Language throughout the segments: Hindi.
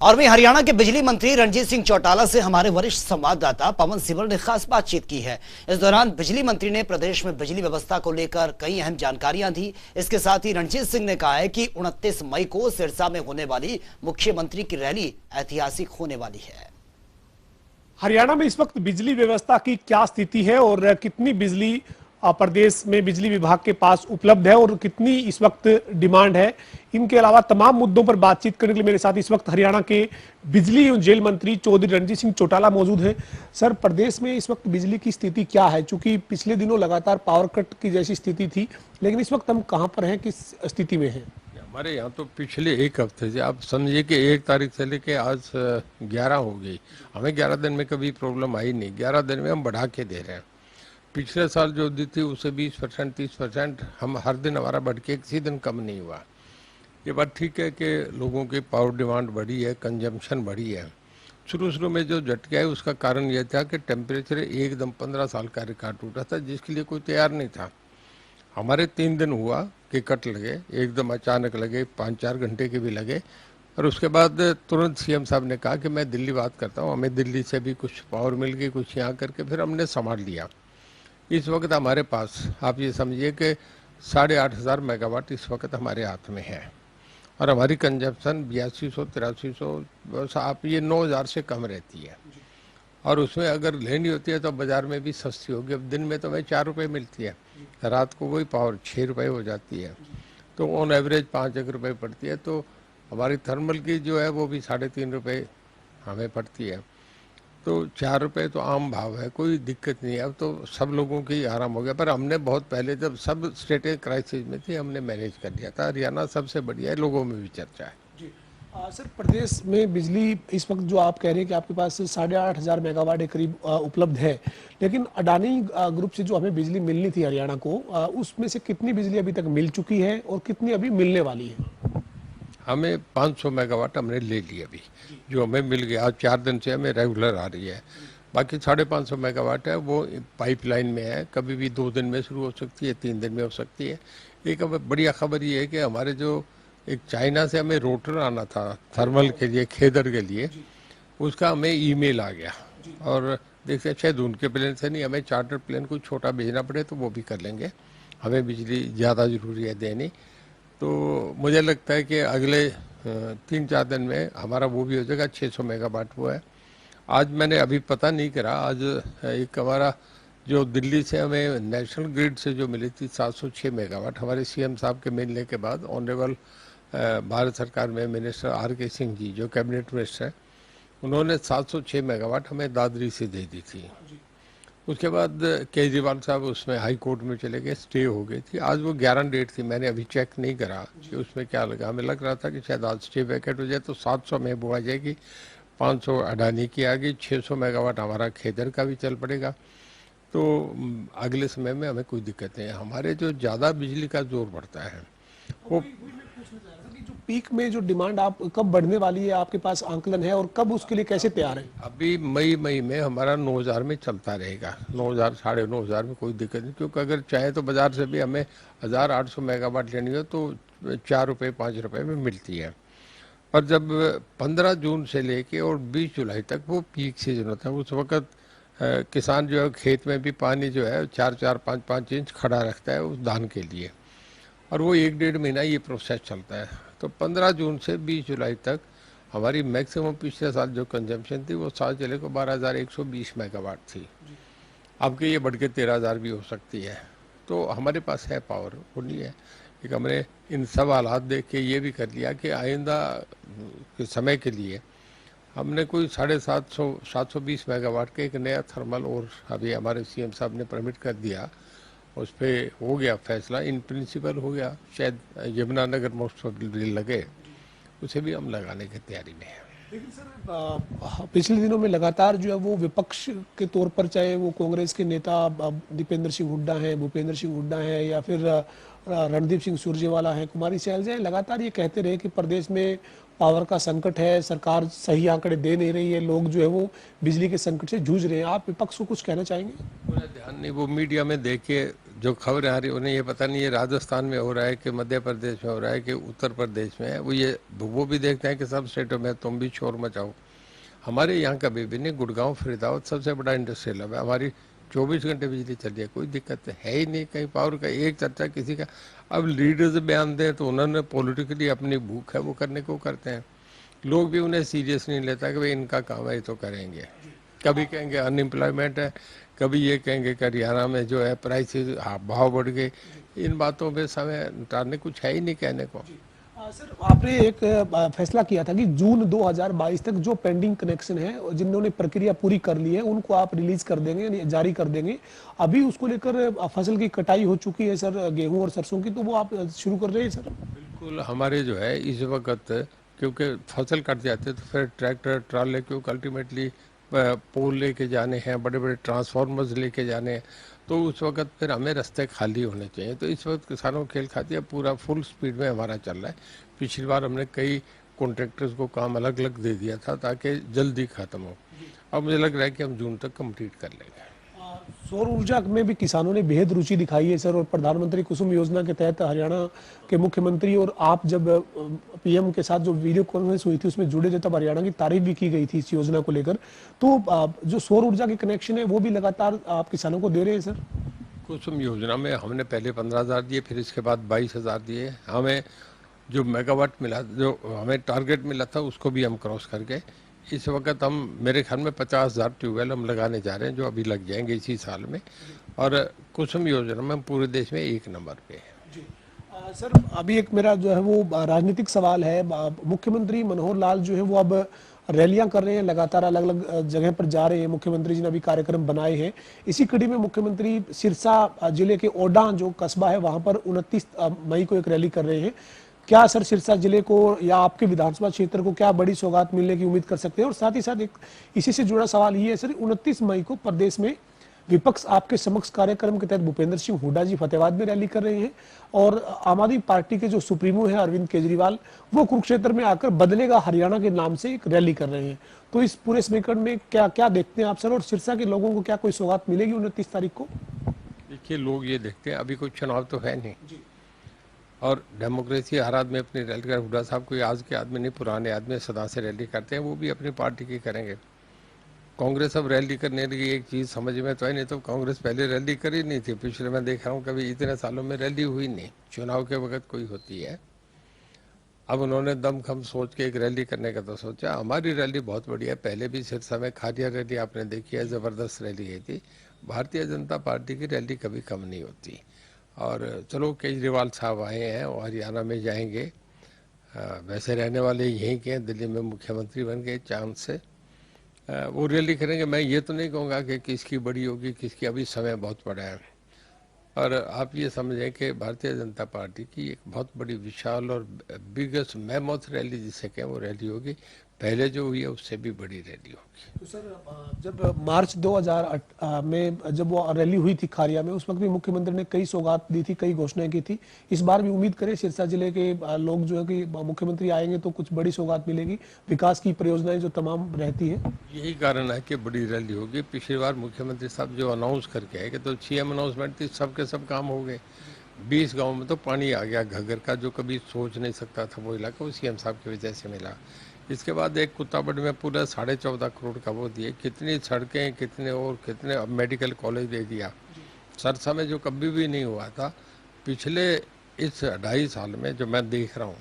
और वहीं हरियाणा के बिजली मंत्री रणजीत सिंह चौटाला से हमारे वरिष्ठ संवाददाता पवन सिब्बल ने खास बातचीत की है। इस दौरान बिजली मंत्री ने प्रदेश में बिजली व्यवस्था को लेकर कई अहम जानकारियां दी। इसके साथ ही रणजीत सिंह ने कहा है कि 29 मई को सिरसा में होने वाली मुख्यमंत्री की रैली ऐतिहासिक होने वाली है। हरियाणा में इस वक्त बिजली व्यवस्था की क्या स्थिति है और कितनी बिजली प्रदेश में बिजली विभाग के पास उपलब्ध है और कितनी इस वक्त डिमांड है, इनके अलावा तमाम मुद्दों पर बातचीत करने के लिए मेरे साथ इस वक्त हरियाणा के बिजली एवं जेल मंत्री चौधरी रणजीत सिंह चौटाला मौजूद हैं। सर, प्रदेश में इस वक्त बिजली की स्थिति क्या है? चूंकि पिछले दिनों लगातार पावर कट की जैसी स्थिति थी, लेकिन इस वक्त हम कहां पर हैं, किस स्थिति में हैं? हमारे यहाँ तो पिछले एक हफ्ते से आप समझिए कि 1 तारीख से लेके आज 11 हो गई। हमें 11 दिन में कभी प्रॉब्लम आई नहीं। 11 दिन में हम बढ़ा के दे रहे हैं। पिछले साल जो दी थी उससे 20% 30% हम हर दिन हमारा बढ़ के किसी दिन कम नहीं हुआ। ये बात ठीक है कि लोगों की पावर डिमांड बढ़ी है, कंजम्पशन बढ़ी है। शुरू में जो झटका है उसका कारण यह था कि टेम्परेचर एकदम 15 साल का रिकॉर्ड टूटा था, जिसके लिए कोई तैयार नहीं था। हमारे 3 दिन हुआ कि कट लगे, एकदम अचानक लगे, 5-4 घंटे के भी लगे। और उसके बाद तुरंत सीएम साहब ने कहा कि मैं दिल्ली बात करता हूँ, हमें दिल्ली से भी कुछ पावर मिल गई, कुछ यहाँ करके फिर हमने संभाल लिया। इस वक्त हमारे पास आप ये समझिए कि 8,500 मेगावाट इस वक्त हमारे हाथ में है और हमारी कंजप्शन 8200-8300, बस आप ये 9,000 से कम रहती है। और उसमें अगर लेनी होती है तो बाज़ार में भी सस्ती होगी। अब दिन में तो हमें 4 रुपये मिलती है, रात को वही पावर 6 रुपये हो जाती है, तो ऑन एवरेज 5 रुपये पड़ती है। तो हमारी थर्मल की जो है वो भी 3.5 रुपये हमें पड़ती है। तो 4 रुपये तो आम भाव है, कोई दिक्कत नहीं है। अब तो सब लोगों की आराम हो गया, पर हमने बहुत पहले जब सब स्टेटें क्राइसिस में थी हमने मैनेज कर लिया था। हरियाणा सबसे बढ़िया है, लोगों में भी चर्चा है जी। सर, प्रदेश में बिजली इस वक्त जो आप कह रहे हैं कि आपके पास 8,500 मेगावाट के करीब उपलब्ध है, लेकिन अडानी ग्रुप से जो हमें बिजली मिलनी थी हरियाणा को, उसमें से कितनी बिजली अभी तक मिल चुकी है और कितनी अभी मिलने वाली है? हमें 500 मेगावाट हमने ले ली अभी, जो हमें मिल गया। आज 4 दिन से हमें रेगुलर आ रही है। बाकी 550 मेगावाट है, वो पाइपलाइन में है, कभी भी 2 दिन में शुरू हो सकती है, 3 दिन में हो सकती है। एक बढ़िया खबर ये है कि हमारे जो एक चाइना से हमें रोटर आना था थर्मल के लिए, खेदर के लिए, उसका हमें ईमेल आ गया। और देखते हैं शायद उनके प्लेन से नहीं, हमें चार्टर प्लेन कुछ छोटा भेजना पड़े तो वो भी कर लेंगे। हमें बिजली ज़्यादा ज़रूरी है देनी, तो मुझे लगता है कि अगले 3-4 दिन में हमारा वो भी हो जाएगा। 600 मेगावाट वो है। आज मैंने अभी पता नहीं करा, आज एक हमारा जो दिल्ली से हमें नेशनल ग्रिड से जो मिली थी 706 मेगावाट, हमारे सीएम साहब के मिलने के बाद ऑनरेबल भारत सरकार में मिनिस्टर R.K. सिंह जी जो कैबिनेट मिनिस्टर हैं, उन्होंने 706 मेगावाट हमें दादरी से दे दी थी। उसके बाद केजरीवाल साहब उसमें हाई कोर्ट में चले गए, स्टे हो गई थी। आज वो 11 डेट थी, मैंने अभी चेक नहीं करा कि उसमें क्या लगा। हमें लग रहा था कि शायद आज स्टे वैकेट हो जाए तो 700 में वो आ जाएगी, 500 अडानी की आ गई, 600 मेगावाट हमारा खेदर का भी चल पड़ेगा। तो अगले समय में हमें कोई दिक्कत नहीं है। हमारे जो ज़्यादा बिजली का जोर बढ़ता है वो जो पीक में जो डिमांड आप कब बढ़ने वाली है, आपके पास आंकलन है और कब उसके लिए कैसे तैयार है? अभी मई में हमारा 9,000 में चलता रहेगा। 9,000 9,500 में कोई दिक्कत नहीं, क्योंकि अगर चाहे तो बाज़ार से भी हमें 1,800 मेगावाट लेनी हो तो 4 रुपये 5 रुपये में मिलती है। पर जब 15 जून से लेके और 20 जुलाई तक वो पीक सीजन होता है, उस वक्त किसान जो है खेत में भी पानी जो है 4-4 5-5 इंच खड़ा रखता है उस धान के लिए, और वो 1-1.5 महीना ये प्रोसेस चलता है। तो 15 जून से 20 जुलाई तक हमारी मैक्सिमम पिछले साल जो कंजम्पशन थी वो साल चले को 12,120 मेगावाट थी। अब के ये बढ़ के 13,000 भी हो सकती है। तो हमारे पास है पावर, वो नहीं है। एक हमने इन सब हालात देख के ये भी कर लिया कि आइंदा के समय के लिए हमने कोई 720 मेगावाट के एक नया थर्मल, और अभी हमारे सीएम साहब ने परमिट कर दिया, उस पर हो गया फैसला, इन प्रिंसिपल हो गया। शायद यमुनानगर मोस्ट लगे, उसे भी हम लगाने की तैयारी में है। लेकिन सर, पिछले दिनों में लगातार जो है वो विपक्ष के तौर पर, चाहे वो कांग्रेस के नेता दीपेंद्र सिंह हुड्डा हैं, भूपेंद्र सिंह हुड्डा हैं, या फिर रणदीप सिंह सुरजेवाला हैं, कुमारी सैलजा हैं, लगातार ये कहते रहे कि प्रदेश में पावर का संकट है, सरकार सही आंकड़े दे नहीं रही है, लोग जो है वो बिजली के संकट से जूझ रहे हैं। आप विपक्ष को कुछ कहना चाहेंगे? मुझे ध्यान नहीं, वो मीडिया में देखिए जो खबरें आ रही उन्हें ये पता नहीं है राजस्थान में हो रहा है कि मध्य प्रदेश में हो रहा है कि उत्तर प्रदेश में है, वो भी देखते हैं कि सब स्टेटों में तुम भी शोर मचाओ। हमारे यहाँ कभी भी नहीं, गुड़गांव फरीदाबाद सबसे बड़ा इंडस्ट्रियल हब है, हमारी 24 घंटे बिजली चल रही है, कोई दिक्कत है ही नहीं। कहीं पावर का एक चर्चा किसी का, अब लीडर्स बयान दें तो उन्होंने पॉलिटिकली अपनी भूख है वो करने को करते हैं, लोग भी उन्हें सीरियस नहीं लेता कि भाई इनका काम है तो करेंगे। कभी कहेंगे अनएम्प्लॉयमेंट है, कभी ये कहेंगे कि हरियाणा में जो है प्राइसेस भाव बढ़ गए। इन बातों पे समय निकालने कुछ है ही नहीं कहने को। सर आपने एक फैसला किया था कि जून 2022 तक जो पेंडिंग कनेक्शन है जिन्होंने प्रक्रिया पूरी कर ली है उनको आप रिलीज कर देंगे, जारी कर देंगे। अभी उसको लेकर फसल की कटाई हो चुकी है सर, गेहूं और सरसों की, तो वो आप शुरू कर रहे हैं सर? बिल्कुल, हमारे जो है इस वक्त क्योंकि फसल कट जाते तो फिर ट्रैक्टर ट्राले क्योंकि अल्टीमेटली पोल लेके जाने हैं, बड़े बड़े ट्रांसफार्मर्स लेके जाने हैं, तो उस वक्त फिर हमें रास्ते खाली होने चाहिए। तो इस वक्त किसानों को खेल खाती है, पूरा फुल स्पीड में हमारा चल रहा है। पिछली बार हमने कई कॉन्ट्रैक्टर्स को काम अलग अलग दे दिया था ताकि जल्दी ख़त्म हो। अब मुझे लग रहा है कि हम जून तक कंप्लीट कर लेंगे। सौर ऊर्जा में भी किसानों ने बेहद रुचि दिखाई है सर, और प्रधानमंत्री कुसुम योजना के तहत हरियाणा के मुख्यमंत्री और आप जब पीएम के साथ जो वीडियो कॉन्फ्रेंस हुई थी उसमें जुड़े थे तब हरियाणा की तारीफ भी की गई थी इस योजना को लेकर। तो जो सौर ऊर्जा के कनेक्शन है वो भी लगातार आप किसानों को दे रहे हैं सर? कुसुम योजना में हमने पहले 15,000 दिए, फिर इसके बाद 22,000 दिए। हमें जो मेगावाट मिला, जो हमें टारगेट मिला था उसको भी हम क्रॉस करके इस वक्त हम मेरे ख्याल में 50,000 ट्यूबवेल हम लगाने जा रहे हैं जो अभी लग जाएंगे इसी साल में। और कुसुम योजना में पूरे देश में 1 नंबर पे है। सर अभी एक मेरा जो है वो राजनीतिक सवाल है। मुख्यमंत्री मनोहर लाल जो है वो अब रैलियां कर रहे हैं, लगातार अलग अलग जगह पर जा रहे हैं। मुख्यमंत्री जी ने अभी कार्यक्रम बनाए हैं। इसी कड़ी में मुख्यमंत्री सिरसा जिले के ओडा जो कस्बा है वहां पर 29 मई को एक रैली कर रहे हैं। क्या सर सिरसा जिले को या आपके विधानसभा क्षेत्र को क्या बड़ी सौगात मिलने की उम्मीद कर सकते हैं? और साथ ही साथ एक इसी से जुड़ा सवाल ये है सर, 29 मई को प्रदेश में विपक्ष आपके समक्ष कार्यक्रम के तहत भूपेंद्र सिंह हुड्डा जी फतेहाबाद में रैली कर रहे हैं और आम आदमी पार्टी के जो सुप्रीमो हैं अरविंद केजरीवाल वो कुरुक्षेत्र में आकर बदलेगा हरियाणा के नाम से एक रैली कर रहे हैं। तो इस पूरे समीकरण में क्या क्या देखते हैं आप सर, और सिरसा के लोगों को क्या कोई सौगात मिलेगी 29 तारीख को? देखिए, लोग ये देखते हैं अभी कोई चुनाव तो है नहीं और डेमोक्रेसी हर आदमी अपनी रैली कर, हुड्डा साहब कोई आज के आदमी नहीं, पुराने आदमी सदा से रैली करते हैं, वो भी अपनी पार्टी की करेंगे। कांग्रेस अब रैली करने लगी, एक चीज़ समझ में तो है नहीं, तो कांग्रेस पहले रैली करी नहीं थी। पिछले मैं देख रहा हूँ कभी इतने सालों में रैली हुई नहीं, चुनाव के वक्त कोई होती है। अब उन्होंने दमखम सोच के एक रैली करने का तो सोचा। हमारी रैली बहुत बढ़िया है, पहले भी सिरसा में खादिया रैली आपने देखी है, ज़बरदस्त रैली है थी। भारतीय जनता पार्टी की रैली कभी कम नहीं होती। और चलो केजरीवाल साहब आए हैं और हरियाणा में जाएंगे, वैसे रहने वाले यहीं के हैं, दिल्ली में मुख्यमंत्री बन गए चांद से, वो रैली करेंगे। मैं ये तो नहीं कहूँगा कि किसकी बड़ी होगी किसकी, अभी समय बहुत बड़ा है। और आप ये समझें कि भारतीय जनता पार्टी की एक बहुत बड़ी विशाल और बिगेस्ट मैमोथ रैली जिसे कहें वो रैली होगी, पहले जो हुई है उससे भी बड़ी रैली होगी। तो सर जब मार्च 2008 में जब वो रैली हुई थी खारिया में, उस वक्त भी मुख्यमंत्री ने कई सौगात दी थी, कई घोषणाएं की थी। इस बार भी उम्मीद करें सिरसा जिले के लोग जो है कि मुख्यमंत्री आएंगे तो कुछ बड़ी सौगात मिलेगी, विकास की परियोजनाएं जो तमाम रहती है। यही कारण है कि बड़ी रैली होगी। पिछली बार मुख्यमंत्री साहब जो अनाउंस करके आए कि तो सीएम अनाउंसमेंट थी, सबके सब काम हो गए। 20 गाँव में तो पानी आ गया घग्गर का, जो कभी सोच नहीं सकता था वो इलाका, वो सीएम साहब की वजह से मिला। इसके बाद एक कुत्ताबड़ में पूरा 14.5 करोड़ का वो दिए, कितनी सड़कें, कितने और कितने, अब मेडिकल कॉलेज दे दिया। सरसा में जो कभी भी नहीं हुआ था पिछले इस 2.5 साल में, जो मैं देख रहा हूँ,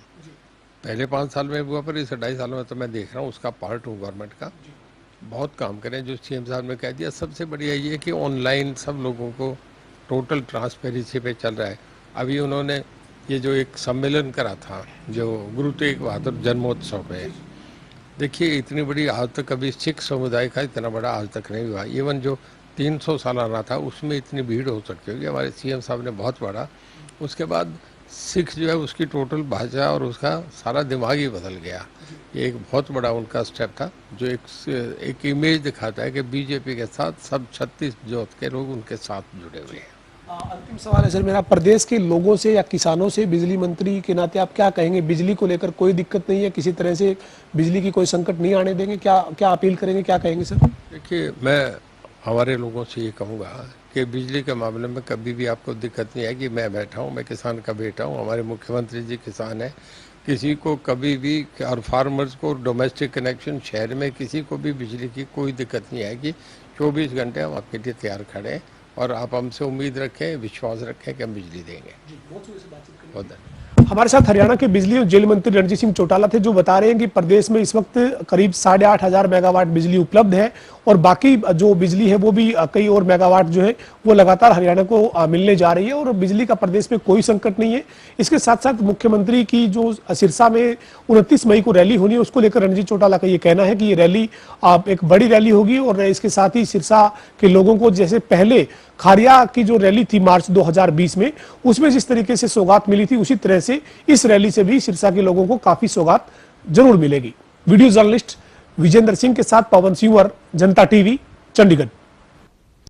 पहले 5 साल में हुआ पर इस 2.5 साल में तो मैं देख रहा हूँ, उसका पार्ट हूँ गवर्नमेंट का। बहुत काम करें जो सीएम साहब ने कह दिया। सबसे बढ़िया ये कि ऑनलाइन सब लोगों को टोटल ट्रांसपेरेंसी पे चल रहा है। अभी उन्होंने ये जो एक सम्मेलन करा था जो गुरु तेग बहादुर जन्मोत्सव पे, देखिए इतनी बड़ी आज तक कभी सिख समुदाय का इतना बड़ा आज तक नहीं हुआ। इवन जो 300 सालाना था उसमें इतनी भीड़ हो सकती होगी, हमारे सीएम साहब ने बहुत बड़ा। उसके बाद सिख जो है उसकी टोटल भाषा और उसका सारा दिमाग ही बदल गया। ये एक बहुत बड़ा उनका स्टेप था जो एक इमेज दिखाता है कि बीजेपी के साथ सब 36 जोत के लोग उनके साथ जुड़े हुए हैं। अंतिम सवाल है सर मेरा, प्रदेश के लोगों से या किसानों से बिजली मंत्री के नाते आप क्या कहेंगे? बिजली को लेकर कोई दिक्कत नहीं है, किसी तरह से बिजली की कोई संकट नहीं आने देंगे, क्या क्या अपील करेंगे, क्या कहेंगे सर? देखिए, मैं हमारे लोगों से ये कहूँगा कि बिजली के मामले में कभी भी आपको दिक्कत नहीं आएगी। मैं बैठा हूँ, मैं किसान का बेटा हूँ, हमारे मुख्यमंत्री जी किसान हैं, किसी को कभी भी और फार्मर्स को डोमेस्टिक कनेक्शन शहर में किसी को भी बिजली की कोई दिक्कत नहीं आएगी। 24 घंटे हम आपके लिए तैयार खड़े हैं और आप हमसे उम्मीद रखें, विश्वास रखें कि हम बिजली देंगे। बहुत धन्यवाद। हमारे साथ हरियाणा के बिजली और जेल मंत्री रणजीत सिंह चौटाला थे, जो बता रहे हैं कि प्रदेश में इस वक्त करीब 8,500 मेगावाट बिजली उपलब्ध है और बाकी जो बिजली है वो भी कई और मेगावाट जो है वो लगातार हरियाणा को मिलने जा रही है और बिजली का प्रदेश में कोई संकट नहीं है। इसके साथ साथ मुख्यमंत्री की जो सिरसा में 29 मई को रैली होनी है, उसको लेकर रणजीत चौटाला का ये कहना है कि ये रैली एक बड़ी रैली होगी और इसके साथ ही सिरसा के लोगों को, जैसे पहले खारिया की जो रैली थी मार्च 2020 में, उसमें जिस तरीके से सौगात मिली थी, उसी तरह से इस रैली से भी सिरसा के लोगों को काफी सौगात जरूर मिलेगी। वीडियो जर्नलिस्ट विजेंद्र सिंह के साथ पवन सिंह, जनता टीवी, चंडीगढ़।